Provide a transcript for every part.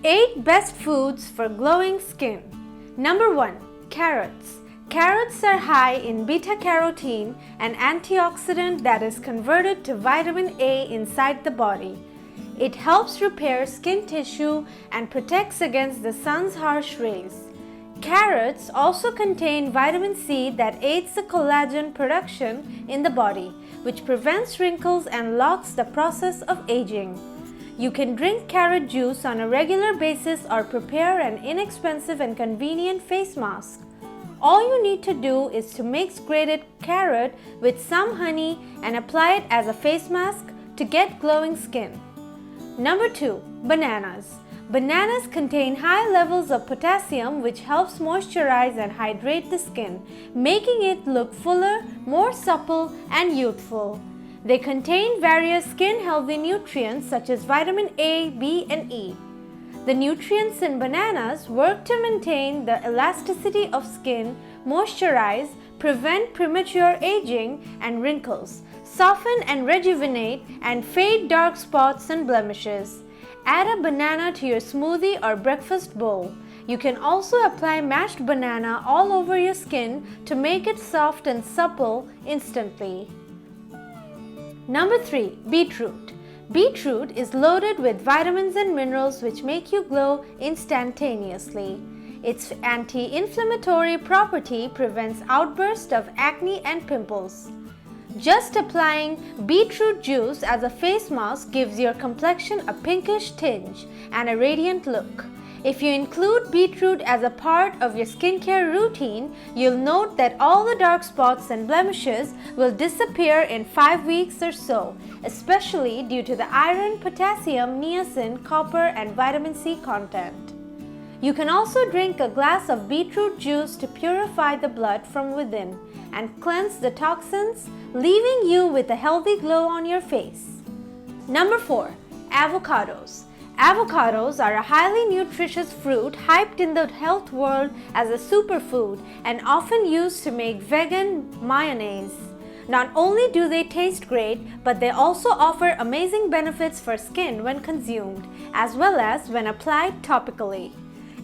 8 best foods for glowing skin. Number 1. Carrots. Carrots are high in beta-carotene, an antioxidant that is converted to vitamin A inside the body. It helps repair skin tissue and protects against the sun's harsh rays. Carrots also contain vitamin C that aids the collagen production in the body, which prevents wrinkles and locks the process of aging. You can drink carrot juice on a regular basis or prepare an inexpensive and convenient face mask. All you need to do is to mix grated carrot with some honey and apply it as a face mask to get glowing skin. Number 2. Bananas. Bananas contain high levels of potassium, which helps moisturize and hydrate the skin, making it look fuller, more supple, and youthful. They contain various skin-healthy nutrients such as vitamin A, B, and E. The nutrients in bananas work to maintain the elasticity of skin, moisturize, prevent premature aging and wrinkles, soften and rejuvenate, and fade dark spots and blemishes. Add a banana to your smoothie or breakfast bowl. You can also apply mashed banana all over your skin to make it soft and supple instantly. Number 3. Beetroot. Beetroot is loaded with vitamins and minerals which make you glow instantaneously. Its anti-inflammatory property prevents outburst of acne and pimples. Just applying beetroot juice as a face mask gives your complexion a pinkish tinge and a radiant look. If you include beetroot as a part of your skincare routine, you'll note that all the dark spots and blemishes will disappear in 5 weeks or so, especially due to the iron, potassium, niacin, copper, and vitamin C content. You can also drink a glass of beetroot juice to purify the blood from within and cleanse the toxins, leaving you with a healthy glow on your face. Number 4. Avocados. Avocados are a highly nutritious fruit hyped in the health world as a superfood and often used to make vegan mayonnaise. Not only do they taste great, but they also offer amazing benefits for skin when consumed, as well as when applied topically.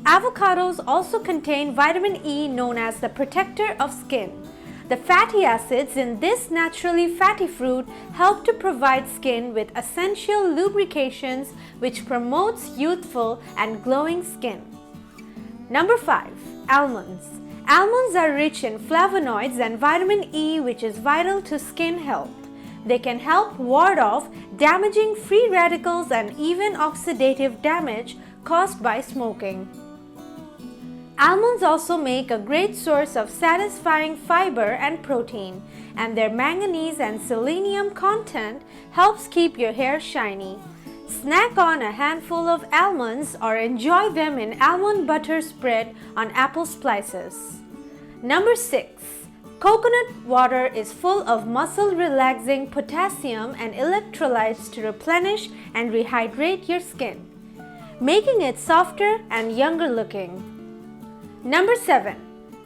Avocados also contain vitamin E, known as the protector of skin. The fatty acids in this naturally fatty fruit help to provide skin with essential lubrications, which promotes youthful and glowing skin. Number 5. Almonds. Almonds are rich in flavonoids and vitamin E, which is vital to skin health. They can help ward off damaging free radicals and even oxidative damage caused by smoking. Almonds also make a great source of satisfying fiber and protein, and their manganese and selenium content helps keep your hair shiny. Snack on a handful of almonds or enjoy them in almond butter spread on apple slices. Number 6. Coconut water is full of muscle-relaxing potassium and electrolytes to replenish and rehydrate your skin, making it softer and younger looking. Number 7.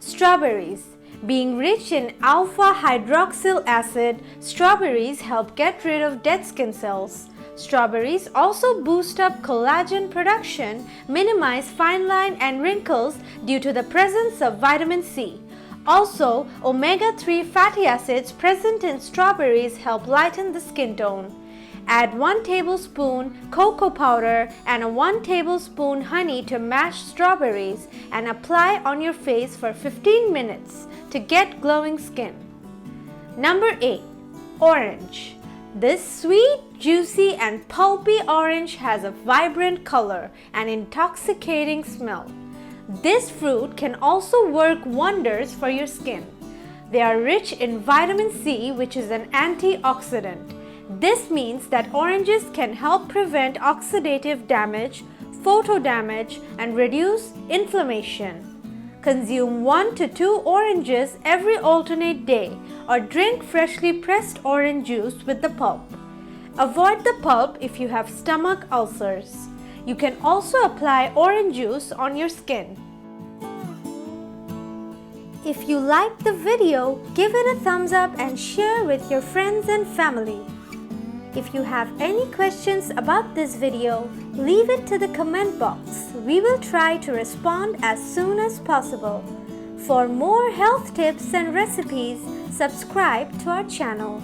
Strawberries. Being rich in alpha hydroxyl acid, strawberries help get rid of dead skin cells. Strawberries also boost up collagen production, minimize fine line and wrinkles due to the presence of vitamin C. Also, omega-3 fatty acids present in strawberries help lighten the skin tone. Add 1 tablespoon cocoa powder and 1 tablespoon honey to mashed strawberries and apply on your face for 15 minutes to get glowing skin. Number 8. Orange. This sweet, juicy, and pulpy orange has a vibrant color and intoxicating smell. This fruit can also work wonders for your skin. They are rich in vitamin C, which is an antioxidant. This means that oranges can help prevent oxidative damage, photo damage, and reduce inflammation. Consume 1 to 2 oranges every alternate day or drink freshly pressed orange juice with the pulp. Avoid the pulp if you have stomach ulcers. You can also apply orange juice on your skin. If you liked the video, give it a thumbs up and share with your friends and family. If you have any questions about this video, Leave it to the comment box. We will try to respond as soon as possible. For more health tips and recipes, subscribe to our channel.